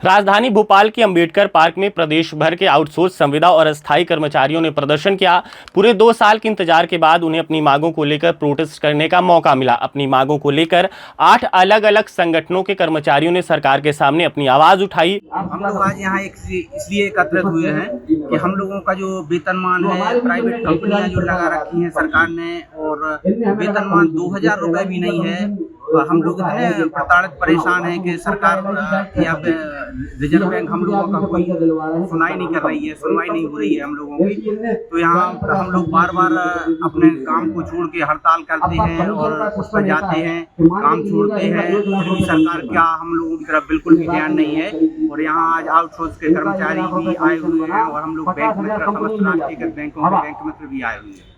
राजधानी भोपाल के अंबेडकर पार्क में प्रदेश भर के आउटसोर्स संविदा और अस्थायी कर्मचारियों ने प्रदर्शन किया। पूरे 2 साल के इंतजार के बाद उन्हें अपनी मांगों को लेकर प्रोटेस्ट करने का मौका मिला। अपनी मांगों को लेकर 8 अलग-अलग संगठनों के कर्मचारियों ने सरकार के सामने अपनी आवाज उठाई। हम लोग आज यहाँ इसलिए एकत्रित हुए हैं कि हम लोगों का जो वेतनमान है, प्राइवेट कंपनियां जो लगा रखी हैं सरकार ने, और वेतनमान 2000 रुपये भी नहीं है। हम लोग इतने प्रताड़ित परेशान हैं कि सरकार या रिजर्व बैंक हम लोगों का कोई सुनवाई नहीं कर रही है, सुनवाई नहीं हो रही है हम लोगों की। तो यहाँ हम लोग बार बार अपने काम को छोड़ के हड़ताल करते हैं और उस पर जाते हैं, काम छोड़ते हैं, फिर भी सरकार का हम लोगों की तरफ बिल्कुल भी ध्यान नहीं है। और यहाँ आज आउटसोर्स के कर्मचारी भी आए हुए हैं और हम लोग बैंक मित्र, समस्त राष्ट्रीय बैंकों के बैंक मित्र भी आए हुए हैं।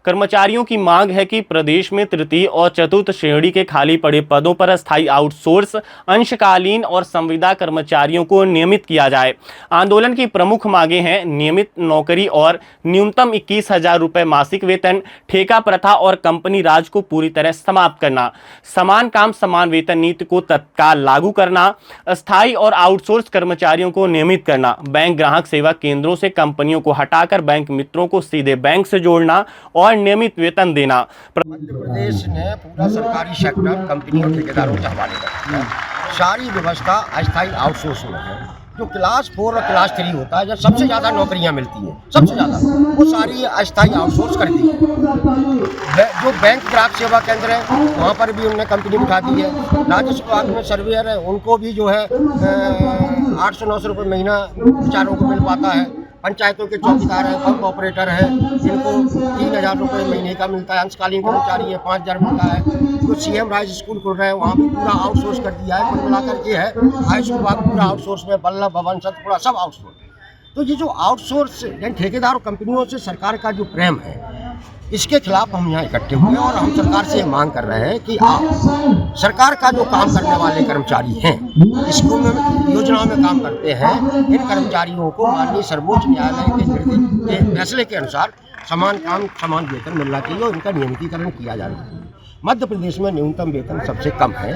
कर्मचारियों की मांग है कि प्रदेश में तृतीय और चतुर्थ श्रेणी के खाली पड़े पदों पर अस्थायी आउटसोर्स, अंशकालीन और संविदा कर्मचारियों को नियमित किया जाए। आंदोलन की प्रमुख मांगें हैं नियमित नौकरी और न्यूनतम 21,000 रुपये मासिक वेतन, ठेका प्रथा और कंपनी राज को पूरी तरह समाप्त करना, समान काम समान वेतन नीति को तत्काल लागू करना, अस्थायी और आउटसोर्स कर्मचारियों को नियमित करना, बैंक ग्राहक सेवा केंद्रों से कंपनियों को हटाकर बैंक मित्रों को सीधे बैंक से जोड़ना और नियमित वेतन देना। मध्य प्रदेश ने पूरा सरकारी सेक्टर कंपनियों ठेकेदारों के हवाले कर दिया। सारी व्यवस्था अस्थायी आउटसोर्स में है। जो क्लास 4 और क्लास 3 होता है, जब सबसे ज़्यादा नौकरियां मिलती हैं, सबसे ज़्यादा, वो सारी अस्थायी आउटसोर्स कर दी है। जो बैंक ग्राहक सेवा केंद्र है वहाँ पर भी उन्होंने कंपनी बिठा दी है। राजस्व विभाग में सर्वेयर है, उनको भी जो है 800-900 रुपये महीना बेचारों को मिल पाता है। पंचायतों के चौकीदार हैं, पंप ऑपरेटर हैं, जिनको 3000 रुपये महीने का मिलता है। अंशकालीन कर्मचारी है, 5000 मिलता है। जो CM राइज स्कूल खुल रहे हैं वहाँ भी पूरा आउटसोर्स कर दिया है। कुल मिलाकर के है आयुष विभाग पूरा आउटसोर्स में, बल्लभ भवन सतपुड़ा सब आउटसोर्स। तो ये जो आउटसोर्स ठेकेदार और कंपनियों से सरकार का जो प्रेम है, इसके खिलाफ हम यहाँ इकट्ठे हुए हैं और हम सरकार से मांग कर रहे हैं कि आप सरकार का जो काम करने वाले कर्मचारी हैं, स्कूल में योजनाओं में काम करते हैं, इन कर्मचारियों को माननीय सर्वोच्च न्यायालय के निर्देश के फैसले के अनुसार समान काम समान वेतन मिलना चाहिए और इनका नियमितीकरण किया जाना चाहिए। मध्य प्रदेश में न्यूनतम वेतन सबसे कम है,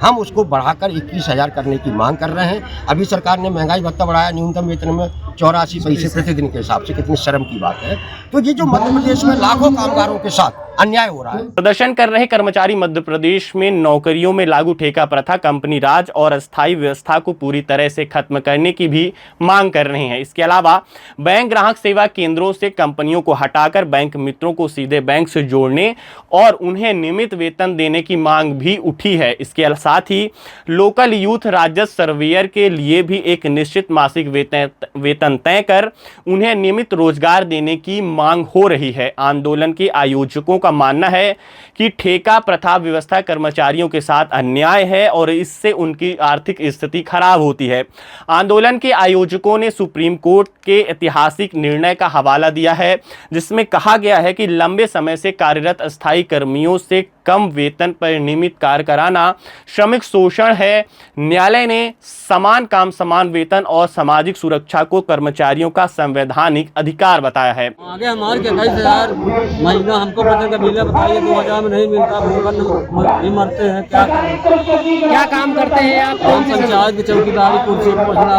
हम उसको बढ़ाकर 21,000 करने की मांग कर रहे हैं। अभी सरकार ने महंगाई भत्ता बढ़ाया न्यूनतम वेतन में 84 पैसे प्रतिदिन के हिसाब से, कितनी शर्म की बात है। तो ये जो मध्य प्रदेश में लाखों कामगारों के साथ अन्याय हो रहा है। प्रदर्शन कर रहे कर्मचारी मध्य प्रदेश में नौकरियों में लागू ठेका प्रथा, कंपनी राज और अस्थायी व्यवस्था को पूरी तरह से खत्म करने की भी मांग कर रहे हैं। इसके अलावा बैंक ग्राहक सेवा केंद्रों से कंपनियों को हटाकर बैंक मित्रों को सीधे बैंक से जोड़ने और उन्हें नियमित वेतन देने की मांग भी उठी है। इसके साथ ही लोकल यूथ राजस्व सर्वेयर के लिए भी एक निश्चित मासिक वेतन तय कर उन्हें नियमित रोजगार देने की मांग हो रही है। आंदोलन के आयोजकों का मानना है कि ठेका प्रथा व्यवस्था कर्मचारियों के साथ अन्याय है और इससे उनकी आर्थिक स्थिति खराब होती है। आंदोलन के आयोजकों ने सुप्रीम कोर्ट के ऐतिहासिक निर्णय का हवाला दिया है, जिसमें कहा गया है कि लंबे समय से कार्यरत अस्थायी कर्मियों से कम वेतन पर नियमित कार्य कराना श्रमिक शोषण है। न्यायालय ने समान काम समान वेतन और सामाजिक सुरक्षा को कर्मचारियों का संवैधानिक अधिकार बताया है। आगे हमारे 22,000 महीना हमको वेतन का बिल बताइए, 2000 में नहीं मिलता, भूखन मरते हैं। क्या काम करते हैं आप? पंचायत की चौकीदारी, कुर्सी पहुँचना,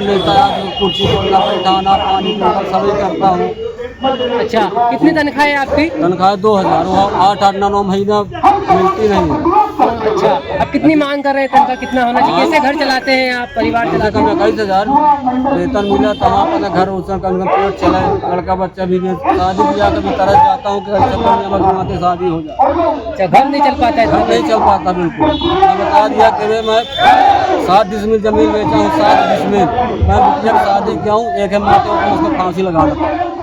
नेता कुर्सी पहुँचना, बैठाना, पानी सभी करता हूँ। अच्छा, कितनी तनख्वाह है आपकी? तनख्वाह 2000, 8-9 महीना मिलती नहीं। अच्छा, अब कितनी मांग कर रहे हैं? तनख्वाह कितना होना चाहिए? कैसे घर चलाते हैं आप, परिवार चलाते हैं? 22,000 वेतन मिला तो हम अपना घर उसका पेट चलाए, लड़का बच्चा भी शादी ब्याह का भी तरस जाता हूँ कि शादी हो जाए। अच्छा, घर नहीं चल पाता है? नहीं चल पाता बिल्कुल। मैं बता दिया कि मैं 7 डिसमिल जमीन बेचा हूँ, 7 डिसमिल मैं जब शादी किया हूँ, एक है माते उसको फांसी लगा रखा।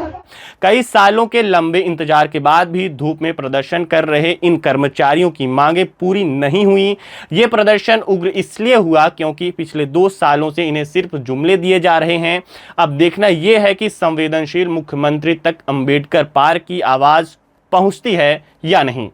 कई सालों के लंबे इंतजार के बाद भी धूप में प्रदर्शन कर रहे इन कर्मचारियों की मांगें पूरी नहीं हुई। ये प्रदर्शन उग्र इसलिए हुआ क्योंकि पिछले 2 सालों से इन्हें सिर्फ जुमले दिए जा रहे हैं। अब देखना यह है कि संवेदनशील मुख्यमंत्री तक अंबेडकर पार्क की आवाज पहुंचती है या नहीं।